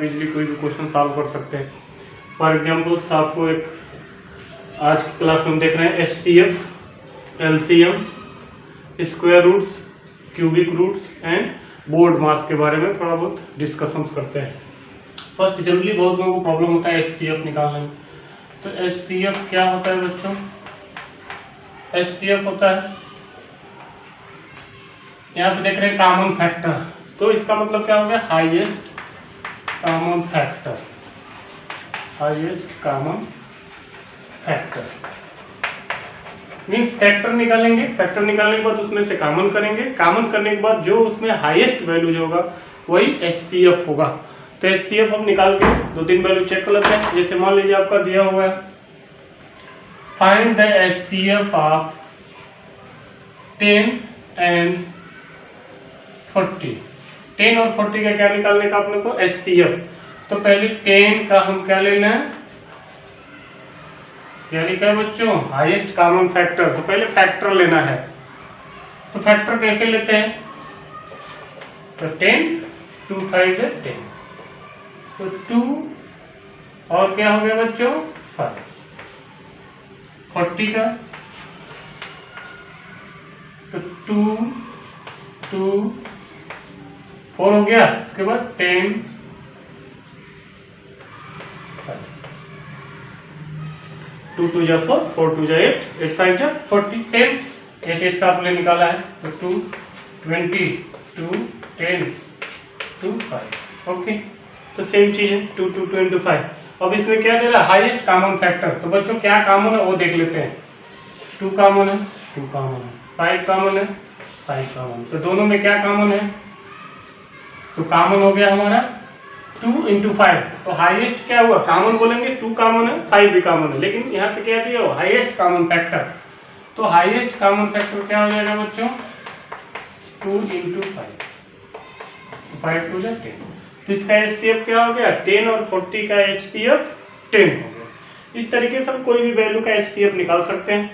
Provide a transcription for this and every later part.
Easily कोई भी question solve कर सकते हैं। फॉर एग्जाम्पल आपको एक आज की क्लास में देख रहे हैं HCF, LCM, square roots, cubic roots and BODMAS के बारे में थोड़ा बहुत डिस्कशन करते हैं। फर्स्ट जनरली बहुत लोगों को प्रॉब्लम होता है HCF निकालने में। तो HCF क्या होता है बच्चों? HCF होता है, यहाँ पे देख रहे हैं कॉमन फैक्टर, तो इसका मतलब क्या हो गया? Highest common factor, highest common factor means factor निकालेंगे, फैक्टर निकालने के बाद उसमें से कॉमन करेंगे, कॉमन करने के बाद जो उसमें हाईएस्ट वैल्यू जो होगा वही HCF होगा। तो HCF हम निकाल के 2-3 वैल्यू चेक कर लेते हैं। जैसे मान लीजिए आपका दिया हुआ है find the HCF of 10 and 40। 10 और 40 का क्या निकालने का अपने को? HCF। तो पहले 10 का हम क्या लेना है? यानी क्या बच्चों? Highest common factor. तो पहले फैक्टर लेना है। तो फैक्टर कैसे लेते हैं? तो 10 2 5 है 10, तो 2 और क्या हो गया बच्चों? 5। 40 का तो 2 2 4 हो गया, उसके बाद 10 2 2 जा 4, 4 2 जा 8, 8 5 जा 40। सेम ऐसे इसका आपने निकाला है तो 2 20 2 10 2 5। ओके, तो सेम चीज है 2 2 25। अब इसमें क्या दे रहा है? Highest common factor. तो बच्चों क्या कॉमन है वो देख लेते हैं। 2 कॉमन है, 2 कॉमन है, 5 कॉमन है, 5 कॉमन। तो दोनों में क्या कॉमन है? तो कॉमन हो गया हमारा 2 × 5। तो हाईएस्ट क्या हुआ? कॉमन बोलेंगे 2 कॉमन है, 5 भी कॉमन है, लेकिन यहाँ पे क्या दिया हो? Highest common factor. तो हाईएस्ट कॉमन फैक्टर क्या हो जाएगा बच्चों? 2 × 5, 5 2 10। तो इसका HCF क्या हो गया? 10 और 40 का HCF 10 हो गया। इस तरीके से हम कोई भी वैल्यू का HCF निकाल सकते हैं।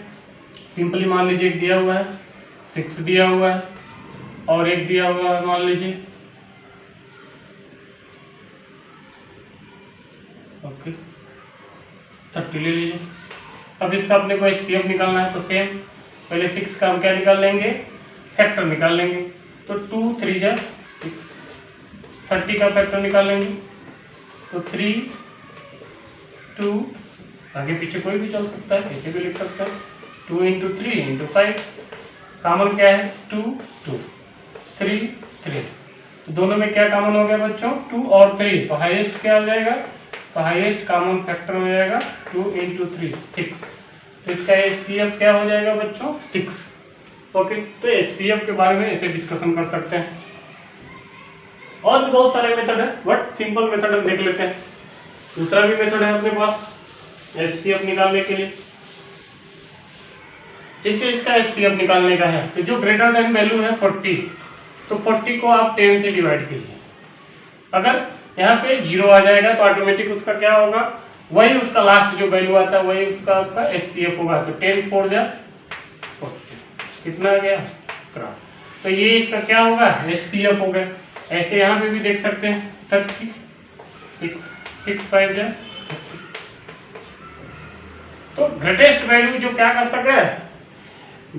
सिंपली मान लीजिए एक दिया हुआ है 6 दिया हुआ है और एक दिया हुआ है मान लीजिए ओके 30 ले लीजिए। अब इसका अपने को HCF निकालना है तो सेम पहले 6 का हम क्या निकाल लेंगे? फैक्टर निकाल लेंगे। तो 2 3 जा 6। 30 का फैक्टर निकाल लेंगे तो 3 2, आगे पीछे कोई भी चल सकता है, ऐसे भी लिख सकता है। 2 × 3 × 5। कॉमन क्या है? 2 2 3 3। तो दोनों में क्या कॉमन हो गया बच्चों? 2 और 3। तो हाईएस्ट क्या हो जाएगा? तो हाईएस्ट कॉमन फैक्टर हो जाएगा 2 × 3 6। तो इसका HCF क्या हो जाएगा बच्चों? 6। ओके, तो HCF के बारे में ऐसे डिस्कशन कर सकते हैं। और भी बहुत सारे मेथड है, बट सिंपल मेथड हम देख लेते हैं। दूसरा भी मेथड है अपने पास HCF निकालने के लिए। जैसे इसका HCF निकालने का है तो जो ग्रेटर देन वैल्यू है 40, तो 40 को आप 10 से डिवाइड कीजिए। अगर यहाँ पे 0 आ जाएगा तो ऑटोमेटिक उसका क्या होगा? वही उसका लास्ट जो वैल्यू आता है वही उसका आपका HCF होगा। तो 10 4 जा 40, कितना आ गया? 12। तो ये इसका क्या होगा? HCF हो गया। ऐसे यहाँ पे भी देख सकते हैं 36 6 5 जा 30। तो ग्रेटेस्ट वैल्यू जो क्या कर सके?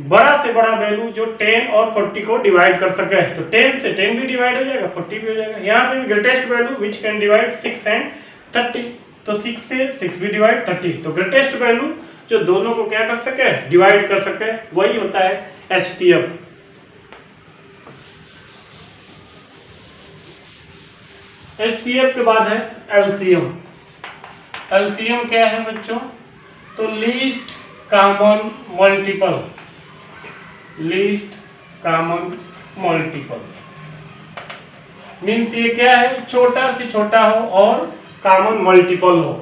बड़ा से बड़ा वैल्यू जो 10 और 40 को डिवाइड कर सके। तो 10 से 10 भी डिवाइड हो जाएगा, 40 भी हो जाएगा। यहाँ पे भी greatest value which can divide 6 and 30। तो 6 से 6 भी डिवाइड 30। तो ग्रेटेस्ट वैल्यू जो दोनों को क्या कर सके? डिवाइड कर सके, वही होता है HCF। HCF के बाद है LCM। LCM क्या है बच्चों? तो least common multiple, least common multiple means ये क्या है? छोटा से छोटा हो और कॉमन मल्टीपल हो।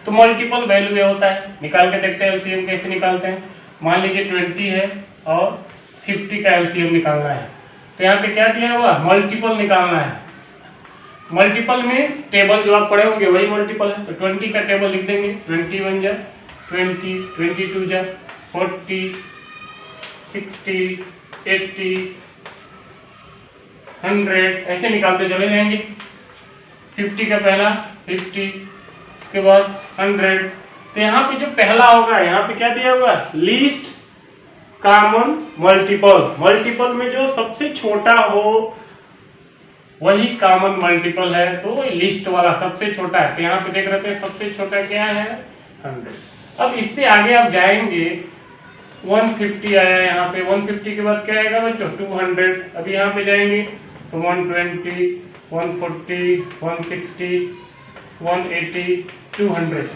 तो मल्टीपल वैल्यू ये होता है। निकाल के देखते हैं LCM कैसे निकालते हैं। मान लीजिए 20 है और 50 का LCM निकालना है। तो यहाँ पे क्या दिया हुआ? मल्टीपल निकालना है। मल्टीपल मीन्स टेबल जो आप पढ़े होंगे वही मल्टीपल है। तो 20 का टेबल लिख देंगे। 21 जा 20, 22 जा 40, 60, 80, 100 ऐसे निकालते चले जाएंगे। 50 का पहला 50, उसके बाद 100। तो यहाँ पे जो पहला होगा, यहाँ पे क्या दिया हुआ है, लीस्ट कॉमन मल्टीपल। मल्टीपल में जो सबसे छोटा हो वही कॉमन मल्टीपल है, तो लिस्ट वाला सबसे छोटा है। तो यहाँ पे देख रहे थे सबसे छोटा क्या है, 100। अब इससे आगे आप जाएंगे, 150 आया यहाँ पे, 150 के बाद क्या आएगा बच्चों, 200। अभी यहाँ पे जाएंगे तो 120, 140, 160, 180, 200।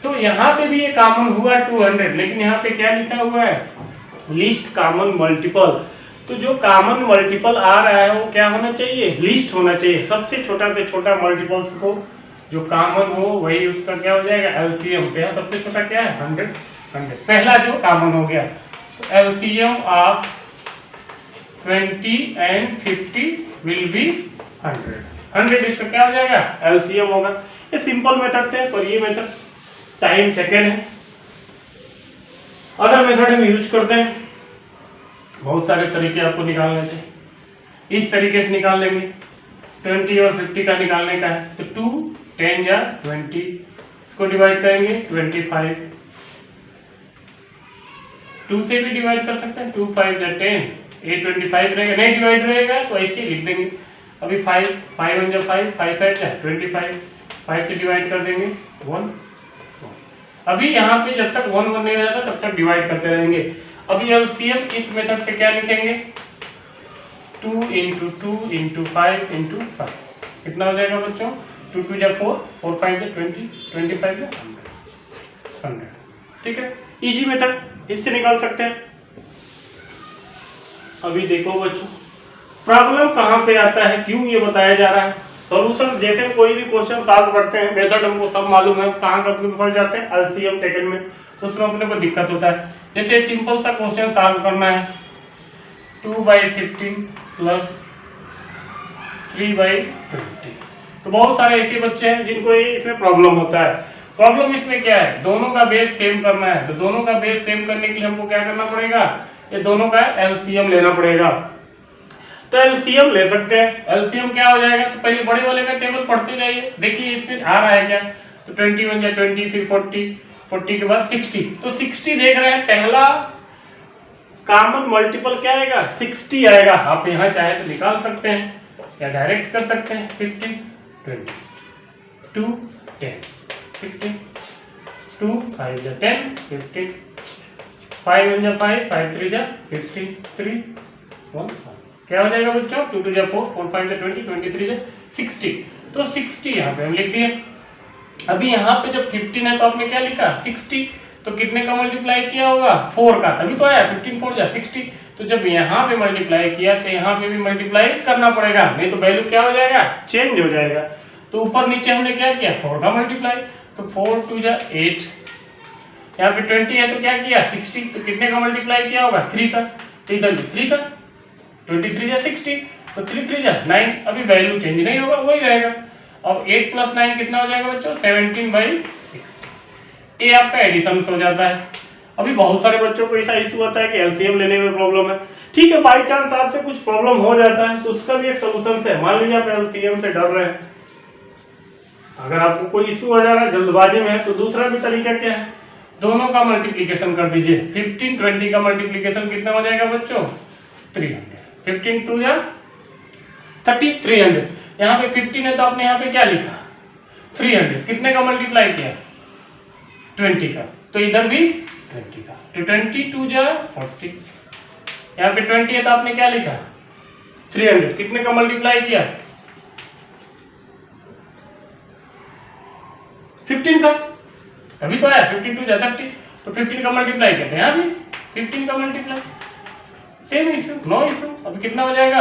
तो यहाँ पे भी ये कॉमन हुआ 200, लेकिन यहाँ पे क्या लिखा हुआ है, लिस्ट कॉमन मल्टीपल। तो जो कॉमन मल्टीपल आ रहा है वो क्या होना चाहिए, लिस्ट होना चाहिए। सबसे छोटा से छोटा मल्टीपल्स को जो कॉमन हो वही उसका क्या हो जाएगा, एलसीएम। तो यहाँ सबसे छोटा क्या है, 100, पहला जो कॉमन हो गया। तो LCM of 20 and 50 will be 100। इसका क्या हो जाएगा, एलसीएम होगा। ये सिंपल मेथड से, पर ये मेथड टाइम सेकेंड है। अदर मेथड हम यूज करते हैं, बहुत सारे तरीके आपको निकालने थे। इस तरीके से निकाल लेंगे, 20 और 50 का निकालने का है। तो 2, 10 या 20, इसको डिवाइड करेंगे 25, 2 से भी डिवाइड कर सकते हैं, 2 5 या 10, 8 25 रहेगा। नहीं डिवाइड रहेगा तो ऐसे ही लिख देंगे। अभी 5 5 1 5, 5 5 या 25, 5 से डिवाइड कर देंगे 1। अभी यहाँ पे जब तक 1 1 नहीं हो जाता तब तक डिवाइड करते रहेंगे। अभी एलसीएम इस मेथड से क्या लिखेंगे, 2 × 2 × 5 × 5, कितना हो जाएगा बच्चों, 2 2 या 4, 4 5 या 20, 25 या 100। ठीक है, इजी मेथड, इससे निकाल सकते हैं। अभी देखो बच्चों, प्रॉब्लम कहाँ पे आता है, क्यों ये बताया जा रहा है। सॉल्यूशन जैसे कोई भी क्वेश्चन सॉल्व करते हैं, मेथड हमको सब मालूम है, कहाँ का फंस जाते हैं, एलसीएम टेकन में, उसमें अपने को दिक्कत होता है। जैसे सिंपल सा क्वेश्चन सॉल्व करना है, 2/15 प्लस 3/20। तो बहुत सारे ऐसे बच्चे हैं जिनको ये इसमें प्रॉब्लम होता है। प्रॉब्लम इसमें क्या है, दोनों का बेस सेम करना है। तो दोनों का बेस सेम करने के लिए हमको क्या करना पड़ेगा, ये दोनों का एलसीएम लेना पड़ेगा। तो एलसीएम ले सकते हैं। एलसीएम क्या हो जाएगा, तो पहले बड़े वाले का टेबल पढ़ते जाइए, देखिए इसमें आ रहा है क्या। तो 21 या 20, फिर 40, 40 के बाद 60। तो 60 देख रहे हैं, पहला कॉमन मल्टीपल क्या आएगा, 60 आएगा। आप यहाँ चाहे तो निकाल सकते हैं या डायरेक्ट कर सकते हैं। 15 20, 2 10, 15, 2 5 या 10, 15, 5 1 या 5, 5 3 या 15, 3 1 5। क्या हो जाएगा बच्चों, 2 2 या 4, 4 5 या 20, 23 या 60। तो 60 यहाँ पे हम लिख दिए। अभी यहाँ पे जब 15 है तो आपने क्या लिखा, 60। तो कितने का मल्टीप्लाई किया होगा, 4 का, तभी तो आया 15 4 या 60। तो जब यहाँ पे मल्टीप्लाई किया तो यहाँ पे भी मल्टीप्लाई करना पड़ेगा, नहीं तो वैल्यू क्या हो जाएगा, चेंज हो जाएगा। तो ऊपर नीचे हमने क्या किया, 4 का मल्टीप्लाई। तो 4 2 या 8, यहाँ पे 20 है तो क्या किया, 60। तो कितने का मल्टीप्लाई किया होगा, 3 का। तो इधर भी 3 का, 23 या 60। तो 3 3 या 9। अभी वैल्यू चेंज नहीं होगा, वही रहेगा। अब 8 + 9 कितना हो जाएगा बच्चों, 17/60। ये आपका एडिशन हो जाता है। अभी बहुत सारे बच्चों को ऐसा इशू होता है कि एलसीएम लेने में प्रॉब्लम है। ठीक है, बाई चांस आपसे कुछ प्रॉब्लम हो जाता है तो उसका भी एक सोल्यूशन है। मान लीजिए आप एलसीएम से डर रहे हैं, अगर आपको कोई इशू आ जा रहा है, जल्दबाजी में है, तो दूसरा भी तरीका क्या है, दोनों का मल्टीप्लीकेशन कर दीजिए। 15 20 का मल्टीप्लीकेशन कितना हो जाएगा बच्चों, 300। 15 2 या 30, 300। यहाँ पे 15 है तो आपने यहाँ पे क्या लिखा, 300। कितने का मल्टीप्लाई किया, 20 का। तो इधर भी 20 का। तो 22 जा 40। यहाँ पे 20 है तो आपने क्या लिखा, 300। कितने का मल्टीप्लाई किया, 15 का, तभी तो आया 15 2 जा 30। तो 15 का मल्टीप्लाई कहते हैं, यहाँ भी 15 का multiply. Same issue, no issue. अभी कितना हो जाएगा,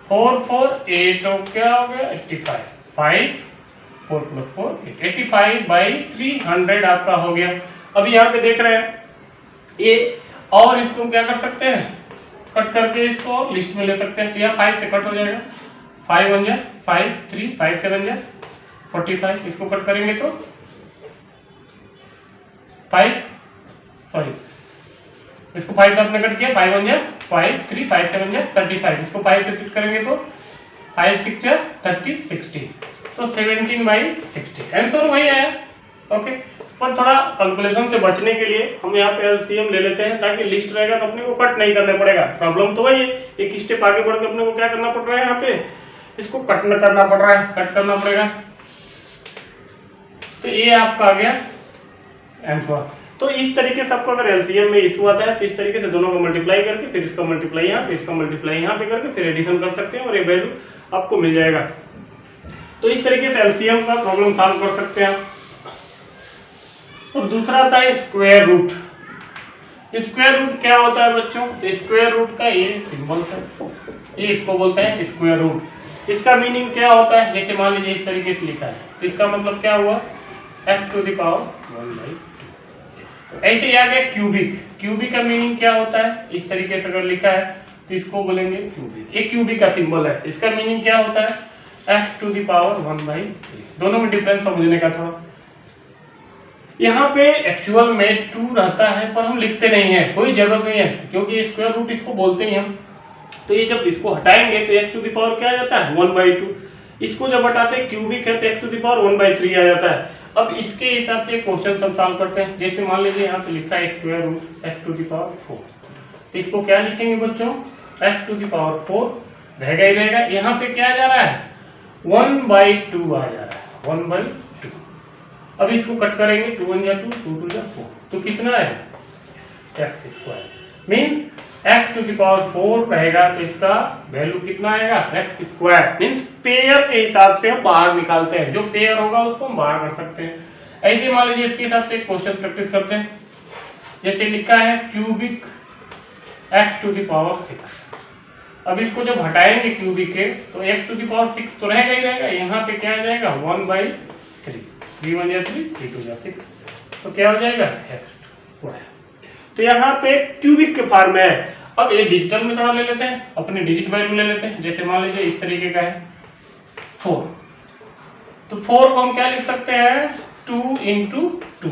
4 4 8 और क्या हो गया, 85। 5 4 + 4 8, 85/300 आपका हो गया। अभी यहाँ पे देख रहे हैं ये, और इसको क्या कर सकते हैं, कट करके इसको लिस्ट में ले सकते हैं। तो यहाँ 5 से कट हो जाएगा, 5 1 जा 5, 3 5 7 जा 45। इसको कट करेंगे तो 5 सॉरी इसको 5 से आपने कट किया, 5 1 जा 5, 3 5 7 जा 35। इसको 5 से कट करेंगे तो 5 6 30 60, तो 17/60 आंसर वही आया। ओके, पर थोड़ा कैलकुलेशन से बचने के लिए हम यहाँ पे एलसीएम ले लेते हैं, ताकि लिस्ट रहेगा तो अपने को कट नहीं करना पड़ेगा। प्रॉब्लम तो वही है, एक स्टेप आगे बढ़ के अपने को क्या करना पड़ रहा है, यहाँ पे इसको कट करना पड़ रहा है, कट करना पड़ेगा। तो ये आपका आ गया आंसर। तो इस तरीके से आपको अगर एलसीएम में इशू आता है तो इस तरीके से दोनों को मल्टीप्लाई करके फिर इसका मल्टीप्लाई यहाँ पे, इसका मल्टीप्लाई यहाँ पे करके फिर एडिशन कर सकते हैं और ये वैल्यू आपको मिल जाएगा। तो इस तरीके से एलसीएम का प्रॉब्लम सॉल्व कर सकते हैं। और दूसरा आता है स्क्वायर रूट। स्क्वायर रूट क्या होता है बच्चों, तो स्क्वायर रूट का ये सिंबल है, ये इसको बोलते हैं स्क्वायर रूट। इसका मीनिंग क्या होता है, जैसे मान लीजिए इस तरीके से लिखा है तो इसका मतलब क्या हुआ, x⁴ 1/2। ऐसे ही आ गया क्यूबिक। क्यूबिक का मीनिंग क्या होता है, इस तरीके से अगर लिखा है तो इसको बोलेंगे क्यूबिक। एक क्यूबिक का सिंबल है, इसका मीनिंग क्या होता है, x⁴ 1/3। दोनों में डिफरेंस समझने का थोड़ा, यहाँ पे एक्चुअल में 2 रहता है पर हम लिखते नहीं है, कोई जरूरत नहीं है, क्योंकि स्क्वायर रूट इसको बोलते ही हम। तो ये जब इसको हटाएंगे तो x⁴ क्या आ जाता है 1/2। इसको जब हटाते हैं क्यूबिक है तो x⁴ 1/3 आ जाता है। अब इसके हिसाब से क्वेश्चन हम सॉल्व करते हैं। जैसे मान लीजिए यहाँ पे लिखा है स्क्वायर रूट x⁴ 4, तो इसको क्या लिखेंगे बच्चों, x⁴ 4 रहेगा ही रहेगा। यहाँ पे क्या जा रहा है 1/2 आ जा रहा है, 1/2। अब इसको कट करेंगे, 2 1 जा 2, 2 2 जा 4, तो कितना है x²। मीन्स x⁴ 4 रहेगा तो इसका वैल्यू कितना आएगा x²। मीन्स पेयर के हिसाब से हम बाहर निकालते हैं, जो पेयर होगा उसको हम बाहर कर सकते हैं। ऐसे मान लीजिए इसके हिसाब से क्वेश्चन प्रैक्टिस करते हैं। जैसे लिखा है क्यूबिक x⁴ 6। अब इसको जब हटाएंगे क्यूबिक के तो x⁴ 6 तो रहेगा ही रहेगा, यहाँ पे क्या आ जाएगा 1/3, 3 1 जा 3, 3 2 जा 6, तो क्या हो जाएगा x²। तो यहाँ पे क्यूबिक के फॉर्म में है। अब ये डिजिटल में थोड़ा ले लेते हैं, अपने डिजिट वैल्यू ले लेते हैं। जैसे मान लीजिए इस तरीके का है 4, तो 4 को हम क्या लिख सकते हैं 2 × 2।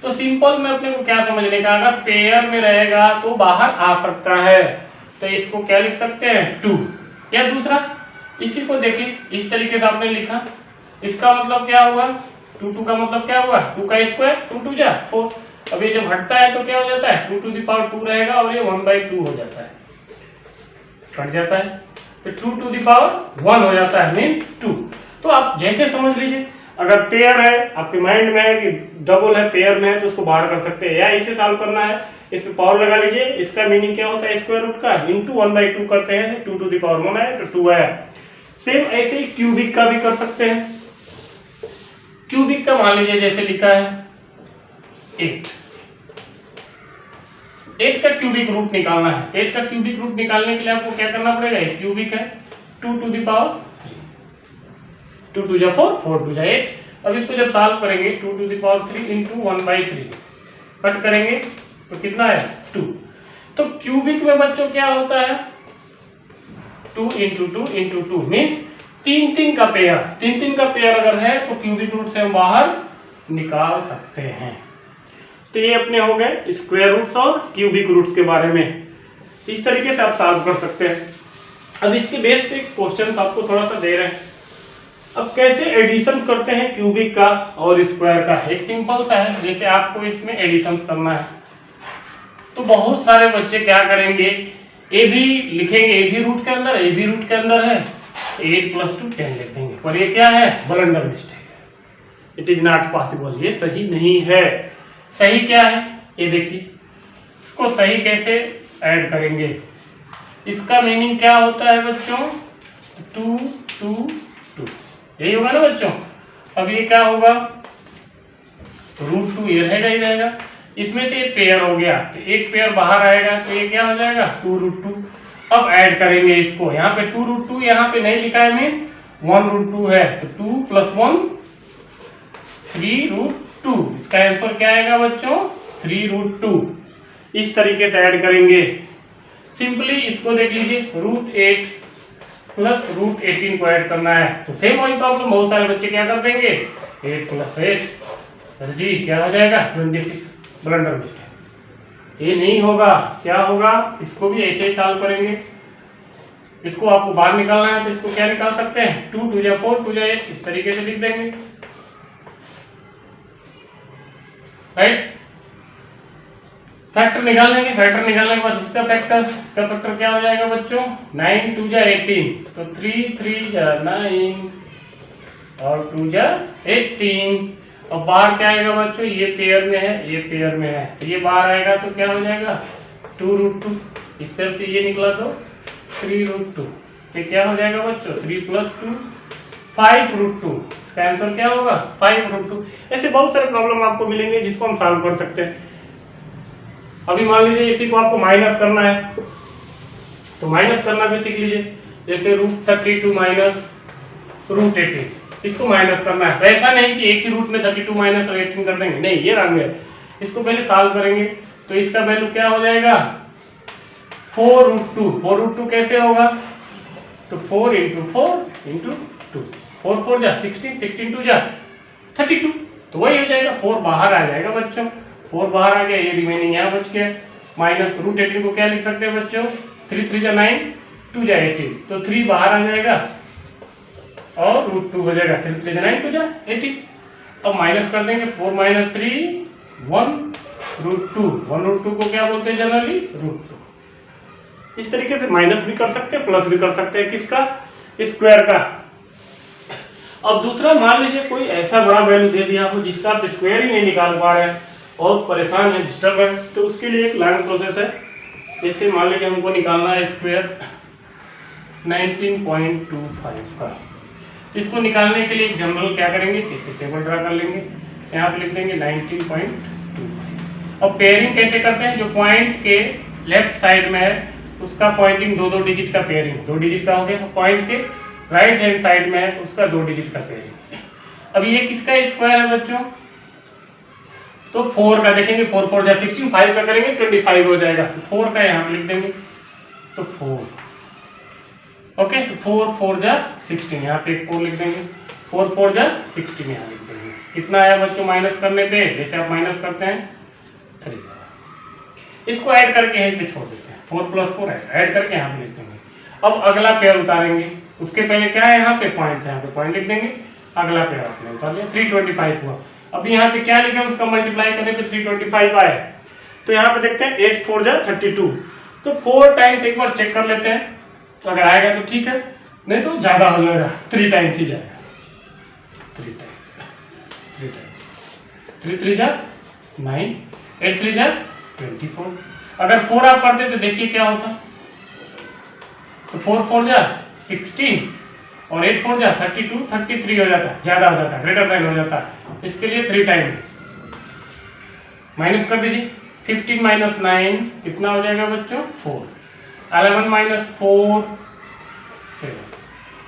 तो सिंपल में अपने को क्या समझने का, अगर पेयर में रहेगा तो बाहर आ सकता है, तो इसको क्या लिख सकते हैं 2। या दूसरा इसी को देखिए, इस तरीके से आपने लिखा, इसका मतलब क्या हुआ 2 2 का मतलब क्या हुआ 2 का स्क्वायर, 2 2 जा 4। अब ये जब हटता है तो क्या हो जाता है 2⁴ रहेगा और ये 1/2 हो जाता है, कट जाता है, तो 2⁴ 1 हो जाता है, मीन्स 2। तो आप जैसे समझ लीजिए, अगर पेयर है आपके माइंड में है कि डबल है पेयर में है तो उसको बाहर कर सकते हैं, या इसे सॉल्व करना है इस पे पावर लगा लीजिए। इसका मीनिंग क्या होता है स्क्वायर रूट का इंटू 1/2 करते हैं, 2⁴ 1 आया तो 2 आया। सेम ऐसे ही क्यूबिक का भी कर सकते हैं। क्यूबिक का मान लीजिए जैसे लिखा है 8 का क्यूबिक रूट निकालना है। 8 का क्यूबिक रूट निकालने के लिए आपको क्या करना पड़ेगा, क्यूबिक है 2⁴ 2 2 जा 4, 4 2 जा 8। अब इसको जब सॉल्व करेंगे 2⁴ 3 × 1/3 कट करेंगे तो कितना है 2। तो क्यूबिक में बच्चों क्या होता है 2 × 2 × 2 मीन्स 3 3 का पेयर। 3 3 का पेयर अगर है तो क्यूबिक रूट से हम बाहर निकाल सकते हैं। तो ये अपने हो गए स्क्वायर रूट्स और क्यूबिक रूट्स के बारे में। इस तरीके से आप सॉल्व कर सकते हैं। अब इसके बेस पे क्वेश्चन आपको थोड़ा सा दे रहे हैं। अब कैसे एडिशन करते हैं क्यूबिक का और स्क्वायर का, एक सिंपल सा है। जैसे आपको इसमें एडिशन करना है तो बहुत सारे बच्चे क्या करेंगे, ए भी लिखेंगे, ए भी रूट के अंदर, ए भी रूट के अंदर है, 8 + 2 10 लिख देंगे। पर ये क्या है ब्लंडर मिस्टेक है, इट इज नॉट पॉसिबल, ये सही नहीं है। सही क्या है ये देखिए, इसको सही कैसे ऐड करेंगे। इसका मीनिंग क्या होता है बच्चों 2 2 2, यही होगा ना बच्चों। अब ये क्या होगा √2, ये रहेगा ही रहेगा। इसमें से एक पेयर हो गया तो एक पेयर बाहर आएगा तो ये क्या हो जाएगा 2√2। अब ऐड करेंगे इसको, यहाँ पे 2√2 यहाँ पे नहीं लिखा है मीन्स 1√2 है, तो 2 + 1 3√2। इसका आंसर क्या आएगा बच्चों 3√2। इस तरीके से ऐड करेंगे। सिंपली इसको देख लीजिए √8 + √18 को ऐड करना है तो सेम वही प्रॉब्लम बहुत सारे बच्चे क्या कर देंगे 8 + 8, सर जी क्या हो जाएगा 26, ब्लंडर मिस्टेक। ये नहीं होगा, क्या होगा इसको भी ऐसे ही सॉल्व करेंगे। इसको आपको बाहर निकालना है तो इसको क्या निकाल सकते हैं, 2 2 जा 4 2 जा 8, इस तरीके से लिख देंगे, राइट। फैक्टर निकाल लेंगे, फैक्टर निकालने के बाद इसका फैक्टर क्या हो जाएगा बच्चों, 9 2 जा 18, तो 3 3 जा 9 और 2 जा 18। और बाहर क्या आएगा बच्चों, ये पेयर में है, ये पेयर में है, तो ये बाहर आएगा तो क्या हो जाएगा 2√2, इस तरह से ये निकला तो 3√2, ये क्या हो जाएगा बच्चों 3 + 2 5√2, इसका आंसर क्या होगा 5√2। ऐसे बहुत सारे प्रॉब्लम आपको मिलेंगे जिसको हम सॉल्व कर सकते हैं। अभी मान लीजिए इसी को आपको माइनस करना है, तो माइनस करना भी सीख लीजिए, जैसे √32 माइनस √18, इसको माइनस करना है। तो ऐसा नहीं कि एक ही रूट में 32 माइनस 18 कर देंगे, नहीं, ये रंग है। इसको पहले सॉल्व करेंगे तो इसका वैल्यू क्या हो जाएगा 4√2, 4√2 कैसे होगा, तो 4 × 4 × 2, 4 4 जा 16, 16 2 जा 32, तो वही हो जाएगा, 4 बाहर आ जाएगा बच्चों, 4 बाहर आ गया, ये रिमेनिंग यहाँ बच गया। माइनस √18 को क्या लिख सकते हैं बच्चों, 3 3 जा 9 2 जा 18, तो 3 बाहर आ जाएगा और √2 हो जाएगा, 3 3 जा 9 2 जा 18। अब माइनस कर देंगे, 4 - 3 1√2, 1√2 को क्या बोलते हैं जनरली √2। इस तरीके से माइनस भी कर सकते हैं, प्लस भी कर सकते हैं, किसका, स्क्वायर का। अब दूसरा, मान लीजिए कोई ऐसा बड़ा वैल्यू दे दिया हो जिसका आप स्क्वायर ही नहीं निकाल पा रहे हैं और परेशान है, डिस्टर्ब है, तो उसके लिए एक लॉन्ग प्रोसेस है। जैसे मान लीजिए हमको निकालना है स्क्वायर 19.25 का, इसको निकालने के लिए एक जनरल क्या करेंगे, टेबल ड्रा कर लेंगे, यहाँ पे लिख देंगे 19.25। अब पेयरिंग कैसे करते हैं, जो पॉइंट के लेफ्ट साइड में है उसका पॉइंटिंग 2 डिजिट का पेयरिंग, 2 डिजिट का हो गया। पॉइंट के राइट हैंड साइड में है उसका 2 डिजिट का पेयरिंग। अब ये किसका स्क्वायर है बच्चों, तो 4 का देखेंगे, 4 4 जा 16, 5 का करेंगे 25 हो जाएगा, तो 4 का यहाँ पे लिख देंगे, तो 4, ओके, तो 4 4 जा 16, यहाँ पे एक 4 लिख देंगे, 4 4 जा 16 यहाँ लिख देंगे। कितना आया बच्चों माइनस करने पे, जैसे आप माइनस करते हैं 3, इसको ऐड करके यहीं पे छोड़ देते हैं, 4 + 4 ऐड करके यहाँ पे लिख देंगे। अब अगला पेयर उतारेंगे, उसके पहले क्या है, यहाँ पे पॉइंट है, यहाँ पे पॉइंट लिख देंगे, अगला पेयर आपने उतार लिया, 325 हुआ। अब यहाँ पे क्या लिखे, उसका मल्टीप्लाई करने पे 325 आया, तो यहाँ पे देखते हैं 8 4 जा 32, तो 4 टाइम्स एक बार चेक कर लेते हैं, अगर आएगा तो ठीक है, नहीं तो ज्यादा हो जाएगा, 3 टाइम्स ही जाएगा, 3 टाइम्स 3 3 जा 9, 8 3 जा 24। अगर 4 आप करते तो देखिए क्या होता, तो 4 4 जा 16 और 8 4 जा 32, 33 हो जाता, ज्यादा हो जाता, ग्रेटर देन हो जाता। इसके लिए 3 टाइम माइनस कर दीजिए, 15 - 9 कितना हो जाएगा बच्चों 4, 11 - 4 7,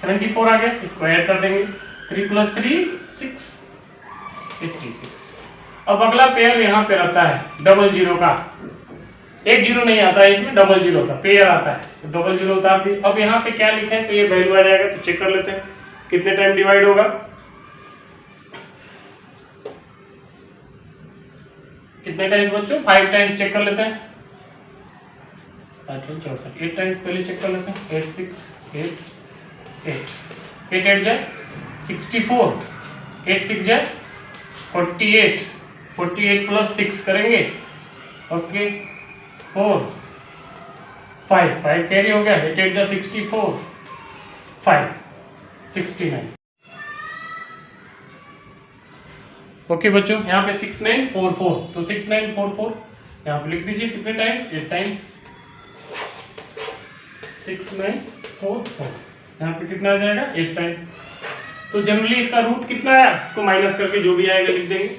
74 आ गया, इसको ऐड कर देंगे, 3 + 3 6, 86। अब अगला पेयर यहाँ पे रहता है डबल जीरो का, एक जीरो नहीं आता है इसमें, डबल जीरो का पेयर आता है, तो डबल जीरो उतार दी। अब यहाँ पे क्या लिखे हैं, तो ये वैल्यू आ जाएगा, तो चेक कर लेते हैं कितने टाइम डिवाइड होगा, कितने टाइम्स बच्चों 5 टाइम्स चेक कर लेते हैं, 8 64, 8 टाइम्स पहले चेक कर लेते हैं, 8 6 8 8 8 8 जाए 64, 8 6 जाए 48, 48 + 6 करेंगे, ओके 4 5 5 कैरी हो गया, 8 8 जा 64, 5 69। ओके बच्चों, यहाँ पे 6944, तो 6944 यहाँ पे लिख दीजिए, कितने टाइम्स 8 टाइम्स, 6944 यहाँ पे कितना आ जाएगा 8 टाइम। तो जनरली इसका रूट कितना आया, इसको माइनस करके जो भी आएगा लिख देंगे।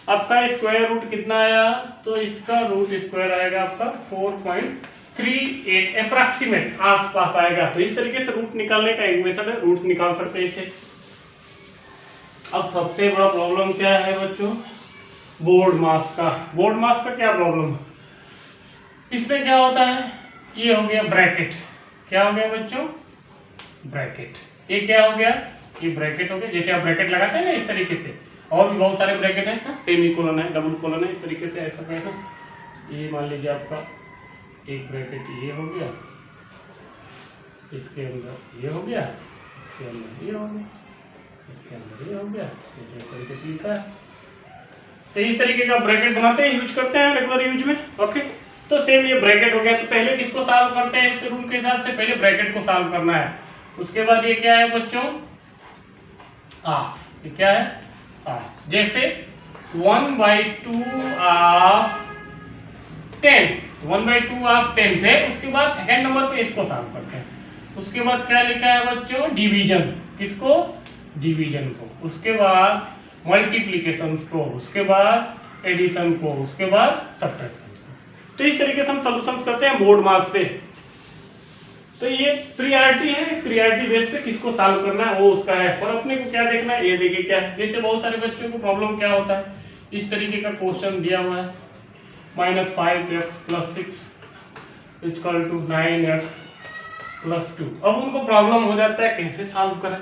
आपका स्क्वायर रूट कितना आया, तो इसका रूट स्क्वायर आएगा आपका 4.38 अप्रॉक्सीमेट, आसपास आएगा। तो इस तरीके से रूट निकालने का एक मेथड है, रूट निकाल सकते हैं इसे। अब सबसे बड़ा प्रॉब्लम क्या है बच्चों, बोर्ड मास का। बोर्ड मास का क्या प्रॉब्लम है, इसमें क्या होता है, ये हो गया ब्रैकेट, क्या हो गया बच्चों ब्रैकेट, ये क्या हो गया, ये ब्रैकेट हो गया। जैसे आप ब्रैकेट लगाते हैं ना इस तरीके से, और भी बहुत सारे ब्रैकेट हैं, सेमी कोलन है, डबल कोलन है, इस तरीके से ऐसा कहना। ये मान लीजिए आपका एक ब्रैकेट ये हो गया, इसके अंदर ये हो गया, इसके अंदर ये हो गया, इसके अंदर ये हो गया, इस तरीके से ठीक है। तो इस तरीके का ब्रैकेट बनाते हैं, यूज करते हैं रेगुलर यूज में। ओके, तो सेम ये ब्रैकेट हो गया। तो पहले किसको सॉल्व करते हैं इसके रूल के हिसाब से, पहले ब्रैकेट को सॉल्व करना है। उसके बाद ये क्या है बच्चों, हाफ। ये क्या है, हाफ। जैसे 1/2 ऑफ 10, 1/2 ऑफ 10 थे। उसके बाद सेकंड नंबर पे इसको सॉल्व करते हैं। उसके बाद क्या लिखा है बच्चों, डिवीजन। किसको, डिवीजन को। उसके बाद मल्टीप्लिकेशन को, उसके बाद एडिशन को, उसके बाद सब्ट्रैक्शन को। तो इस तरीके से हम सॉल्यूशंस करते हैं बोर्ड मास से। तो ये प्रियॉरिटी है, प्रियॉरिटी बेस पे किसको सॉल्व करना है वो उसका है। और अपने को क्या देखना है, ये देखिए क्या है। जैसे बहुत सारे बच्चों को प्रॉब्लम क्या होता है, इस तरीके का क्वेश्चन दिया हुआ है, -5x + 6 = 9x + 2। अब उनको प्रॉब्लम हो जाता है कैसे सॉल्व करें,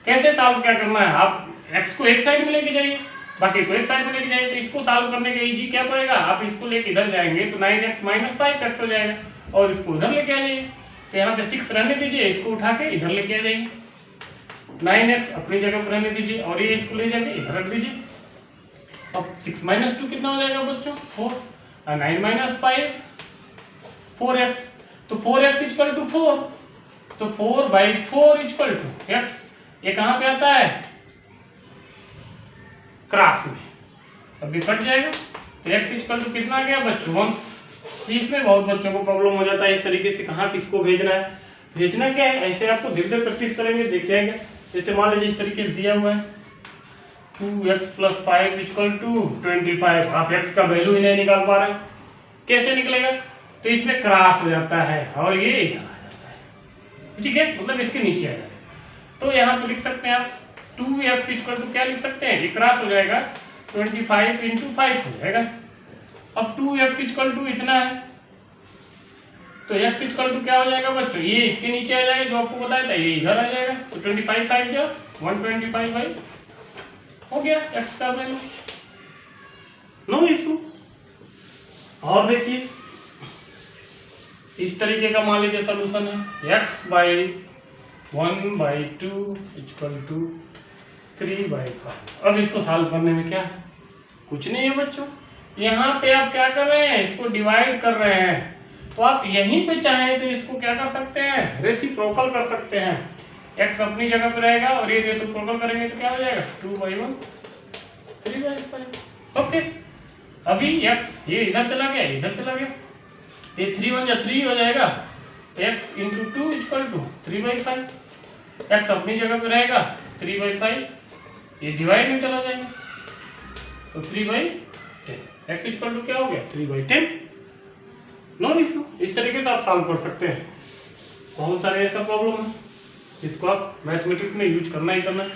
कैसे सॉल्व क्या करना है। आप x को एक साइड में लेके जाइए, बाकी को एक साइड में लेके जाइए। तो इसको सॉल्व करने के इजी क्या पड़ेगा, आप इसको लेके इधर जाएंगे तो 9x - 5x हो जाएगा, और इसको इधर लेके आ जाइए। तो यहाँ पे 6 रहने दीजिए, इसको उठा के इधर लेके आ जाइए, 9x अपनी जगह पर रहने दीजिए, और ये इसको ले जाके इधर रख दीजिए। अब 6 - 2 कितना हो जाएगा बच्चों, 4, और 9 - 5 4x। तो 4x = 4, तो 4/4 = x। ये कहाँ पे आता है, क्रॉस में, अभी कट जाएगा। तो x = कितना आ गया बच्चों, 1। तो इसमें बहुत बच्चों को प्रॉब्लम हो जाता है इस तरीके से, कहाँ किसको भेजना है। भेजना क्या है, ऐसे आपको धीरे धीरे प्रैक्टिस करेंगे देखिएगा। जैसे मान लीजिए इस तरीके से दिया हुआ है 2x + 5 = 25। आप x का वैल्यू ही नहीं निकाल पा रहे, कैसे निकलेगा। तो इसमें क्रॉस हो जाता है और ये इधर आ जाता है, ठीक है, मतलब इसके नीचे आ जाएगा। तो यहाँ पे लिख सकते हैं आप 2x = क्या लिख सकते हैं, ये क्रॉस हो जाएगा 25 × 5 हो जाएगा। अब 2x = इतना है, तो x = क्या हो जाएगा बच्चों, ये इसके नीचे आ जाएगा जो आपको बताया था, ये इधर आ जाएगा। तो 25 5 जो 125 हो गया x का वैल्यू, नो इशू। और देखिए इस तरीके का मान लीजिए सॉल्यूशन है, x/1/2 = 3/5। अब इसको सॉल्व करने में क्या है, कुछ नहीं है बच्चों। यहाँ पे आप क्या कर रहे हैं, इसको डिवाइड कर रहे हैं। तो आप यहीं पे चाहें तो इसको क्या कर सकते हैं, रेसिप्रोकल कर सकते हैं। x अपनी जगह पे रहेगा और ये रेसिप्रोकल करेंगे तो क्या हो जाएगा, 2/1 3/5। ओके, अभी x ये इधर चला गया, इधर चला गया, ये 3 1 या 3 हो जाएगा। x × 2 = 3/5। x अपनी जगह पे रहेगा 3/5, ये डिवाइड में चला जाएगा तो 3/10। x = क्या हो गया, 3/10, नो इशू। इस तरीके से आप सॉल्व कर सकते हैं। बहुत सारे ऐसा प्रॉब्लम है जिसको आप मैथमेटिक्स में यूज करना ही करना है।